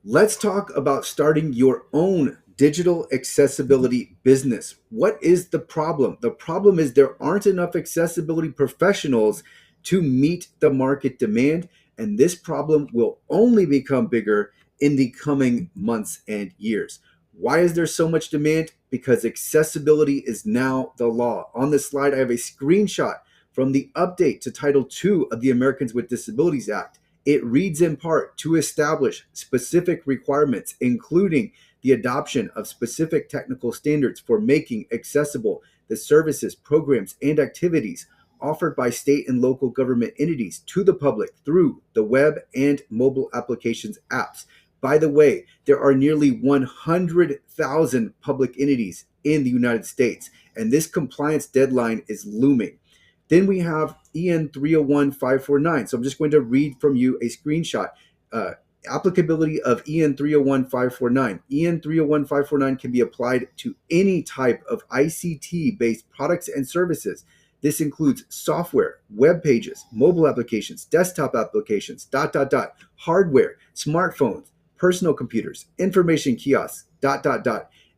Let's talk about starting your own digital accessibility business. What is the problem? The problem is there aren't enough accessibility professionals to meet the market demand, and this problem will only become bigger in the coming months and years. Why is there so much demand? Because accessibility is now the law. On this slide, I have a screenshot from the update to Title II of the Americans with Disabilities Act. It reads in part to establish specific requirements, including the adoption of specific technical standards for making accessible the services, programs, and activities offered by state and local government entities to the public through the web and mobile applications apps. By the way, there are nearly 100,000 public entities in the United States, and this compliance deadline is looming. Then we have EN 301549. So I'm just going to read from you a screenshot. Uh, Applicability of EN 301549. EN 301549 can be applied to any type of ICT based products and services. This includes software, web pages, mobile applications, desktop applications, hardware, smartphones, personal computers, information kiosks,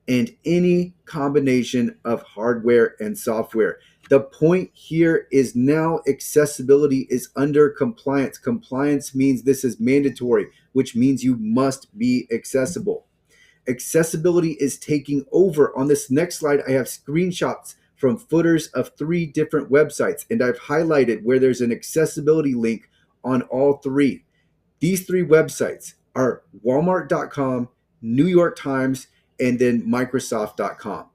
and any combination of hardware and software. The point here is now accessibility is under compliance. Compliance means this is mandatory, which means you must be accessible. Accessibility is taking over. On this next slide, I have screenshots from footers of 3 different websites, and I've highlighted where there's an accessibility link on all 3. These 3 websites are Walmart.com, New York Times, and then Microsoft.com.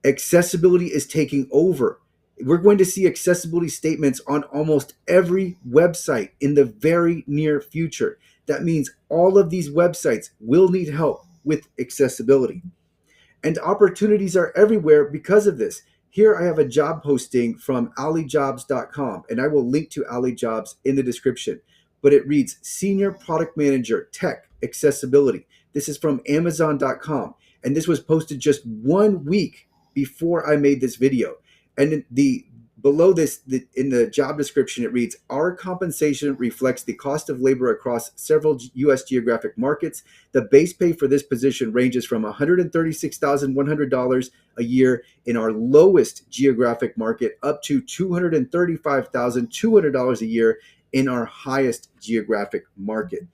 Accessibility is taking over. We're going to see accessibility statements on almost every website in the very near future. That means all of these websites will need help with accessibility. And opportunities are everywhere because of this. Here I have a job posting from AliJobs.com, and I will link to AliJobs in the description. But it reads Senior Product Manager Tech Accessibility. This is from Amazon.com, and this was posted just 1 week before I made this video. And the below this, in the job description, it reads, our compensation reflects the cost of labor across several U.S. geographic markets. The base pay for this position ranges from $136,100 a year in our lowest geographic market up to $235,200 a year in our highest geographic market.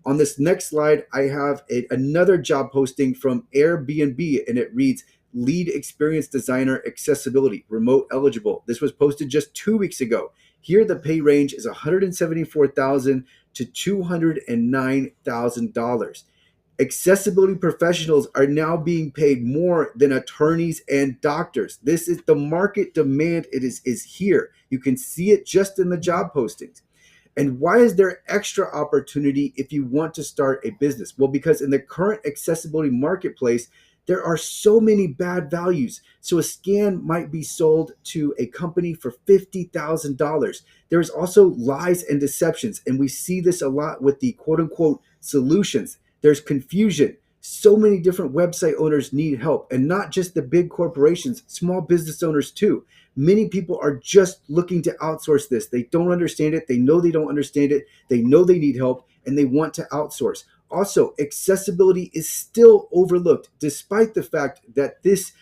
On this next slide, I have another job posting from Airbnb, and it reads, Lead Experience Designer Accessibility, Remote Eligible. This was posted just 2 weeks ago. Here, the pay range is $174,000 to $209,000. Accessibility professionals are now being paid more than attorneys and doctors. This is the market demand. It is here. You can see it just in the job postings. And why is there extra opportunity if you want to start a business? Well, because in the current accessibility marketplace, there are so many bad values. So a scan might be sold to a company for $50,000. There's also lies and deceptions. And we see this a lot with the quote unquote solutions. There's confusion. So many different website owners need help, and not just the big corporations, small business owners too. Many people are just looking to outsource this. They don't understand it. They know they don't understand it. They know they need help, and they want to outsource. Also, accessibility is still overlooked, despite the fact that this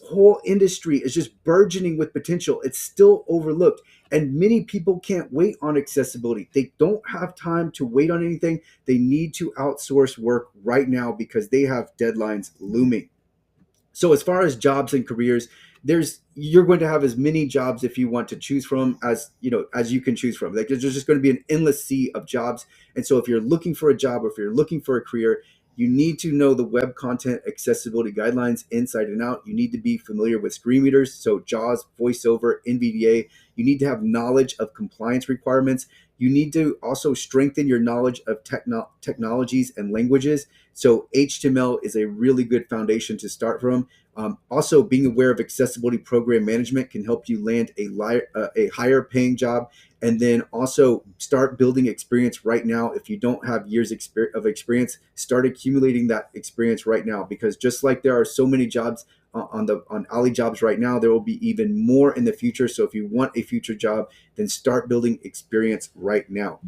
whole industry is just burgeoning with potential. It's still overlooked, and many people can't wait on accessibility. They don't have time to wait on anything. They need to outsource work right now because they have deadlines looming. So as far as jobs and careers, there's you're going to have as many jobs if you want to choose from as you can choose from. Like there's just going to be an endless sea of jobs. And so if you're looking for a job or if you're looking for a career, you need to know the web content accessibility guidelines inside and out. You need to be familiar with screen readers, so JAWS, VoiceOver, NVDA. You need to have knowledge of compliance requirements. You need to also strengthen your knowledge of technologies and languages. So HTML is a really good foundation to start from. Also, being aware of accessibility program management can help you land a higher paying job, and then also start building experience right now. If you don't have years of experience, start accumulating that experience right now, because just like there are so many jobs on AliJobs right now, there will be even more in the future. So if you want a future job, then start building experience right now.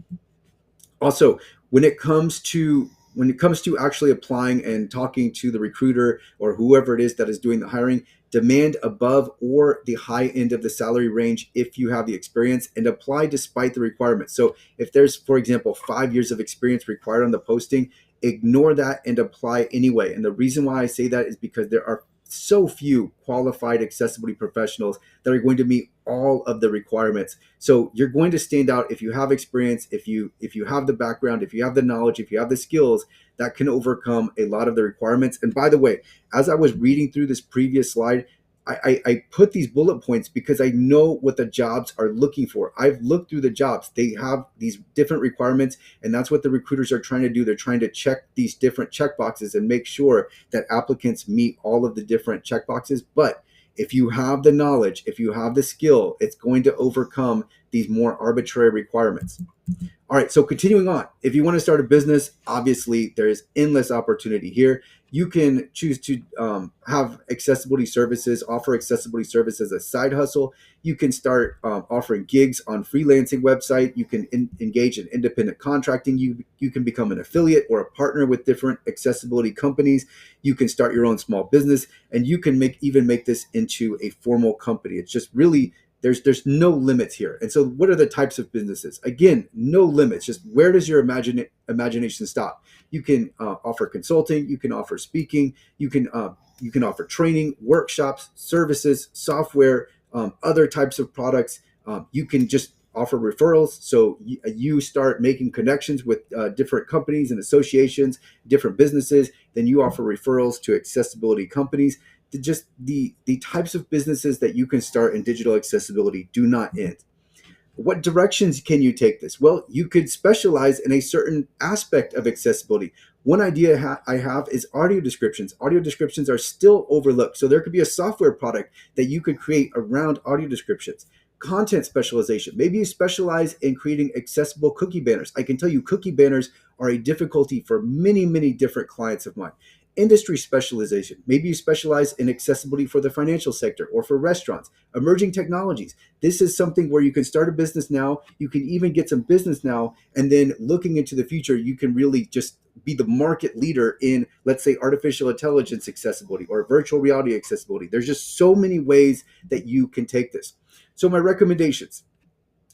Also, when it comes to when it comes to actually applying and talking to the recruiter or whoever it is that is doing the hiring, demand above or the high end of the salary range if you have the experience, and apply despite the requirements. So if there's, for example, 5 years of experience required on the posting, ignore that and apply anyway. And the reason why I say that is because there are so few qualified accessibility professionals that are going to meet all of the requirements. So you're going to stand out if you have experience, if you have the background, if you have the knowledge, if you have the skills that can overcome a lot of the requirements. And by the way, as I was reading through this previous slide, I put these bullet points because I know what the jobs are looking for. I've looked through the jobs. They have these different requirements, and that's what the recruiters are trying to do. They're trying to check these different check boxes and make sure that applicants meet all of the different check boxes. But if you have the knowledge, if you have the skill, it's going to overcome these more arbitrary requirements. All right, so continuing on, if you want to start a business, obviously there is endless opportunity here. You can choose to have accessibility services, offer accessibility services as a side hustle. You can start offering gigs on freelancing website. You can engage in independent contracting. You can become an affiliate or a partner with different accessibility companies. You can start your own small business, and you can even make this into a formal company. It's just really there's no limits here. And so what are the types of businesses? Again, no limits. Just where does your imagination stop? You can offer consulting, you can offer speaking, you can offer training, workshops, services, software, other types of products. You can just offer referrals. So you start making connections with different companies and associations, different businesses. Then you offer referrals to accessibility companies. Just the types of businesses that you can start in digital accessibility do not end. What directions can you take this? Well, you could specialize in a certain aspect of accessibility. One idea I have is audio descriptions. Audio descriptions are still overlooked. So there could be a software product that you could create around audio descriptions. Content specialization. Maybe you specialize in creating accessible cookie banners. I can tell you cookie banners are a difficulty for many, many different clients of mine. Industry specialization. Maybe you specialize in accessibility for the financial sector or for restaurants. Emerging technologies. This is something where you can start a business now. You can even get some business now. And then looking into the future, you can really just be the market leader in, let's say, artificial intelligence accessibility or virtual reality accessibility. There's just so many ways that you can take this. So my recommendations: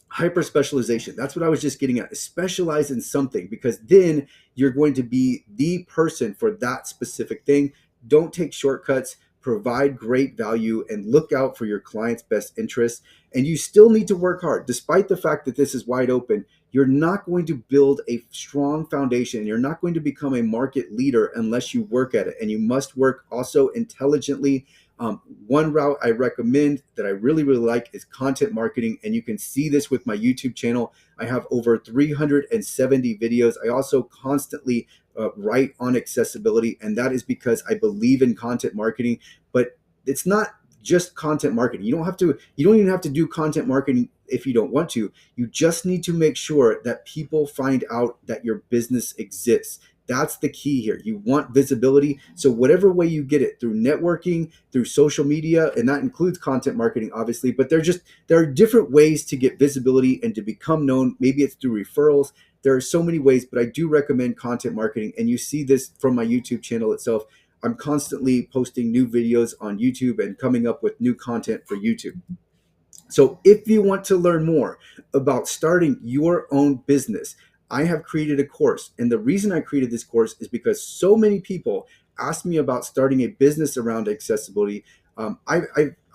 hyper specialization. That's what I was just getting at. Specialize in something, because then you're going to be the person for that specific thing. Don't take shortcuts. Provide great value and look out for your client's best interests. And you still need to work hard. Despite the fact that this is wide open, you're not going to build a strong foundation. You're not going to become a market leader unless you work at it. And you must work also intelligently. One route I recommend that I really, really like is content marketing. And you can see this with my YouTube channel. I have over 370 videos. I also constantly write on accessibility. And that is because I believe in content marketing. But it's not just content marketing. You don't even have to do content marketing if you don't want to. You just need to make sure that people find out that your business exists. That's the key here. You want visibility. So whatever way you get it, through networking, through social media, and that includes content marketing, obviously, but there are different ways to get visibility and to become known. Maybe it's through referrals. There are so many ways, but I do recommend content marketing. And you see this from my YouTube channel itself. I'm constantly posting new videos on YouTube and coming up with new content for YouTube. So if you want to learn more about starting your own business, I have created a course. And the reason I created this course is because so many people ask me about starting a business around accessibility. I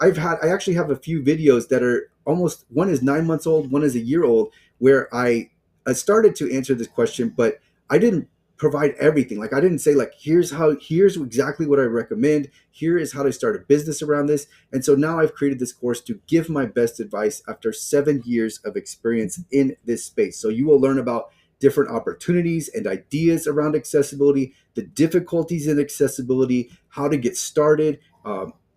actually have a few videos that are almost, one is 9 months old, one is a year old, where I started to answer this question, but I didn't provide everything. Like I didn't say like, here's exactly what I recommend. Here is how to start a business around this. And so now I've created this course to give my best advice after 7 years of experience in this space. So you will learn about different opportunities and ideas around accessibility, the difficulties in accessibility, how to get started,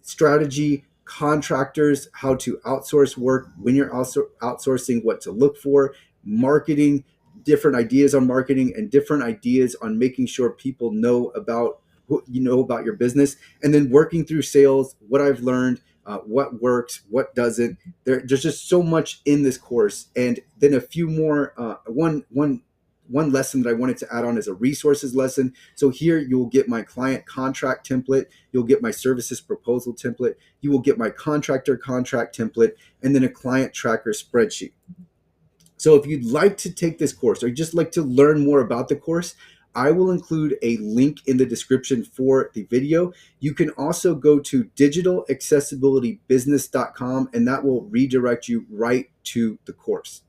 strategy, contractors, how to outsource work when you're also outsourcing, what to look for, marketing, different ideas on marketing, and different ideas on making sure people know about about your business, and then working through sales, what I've learned, what works, what doesn't. There's just so much in this course, and then a few more. One one lesson that I wanted to add on is a resources lesson. So here you'll get my client contract template, you'll get my services proposal template, you will get my contractor contract template, and then a client tracker spreadsheet. So if you'd like to take this course or just like to learn more about the course, I will include a link in the description for the video. You can also go to digitalaccessibilitybusiness.com and that will redirect you right to the course.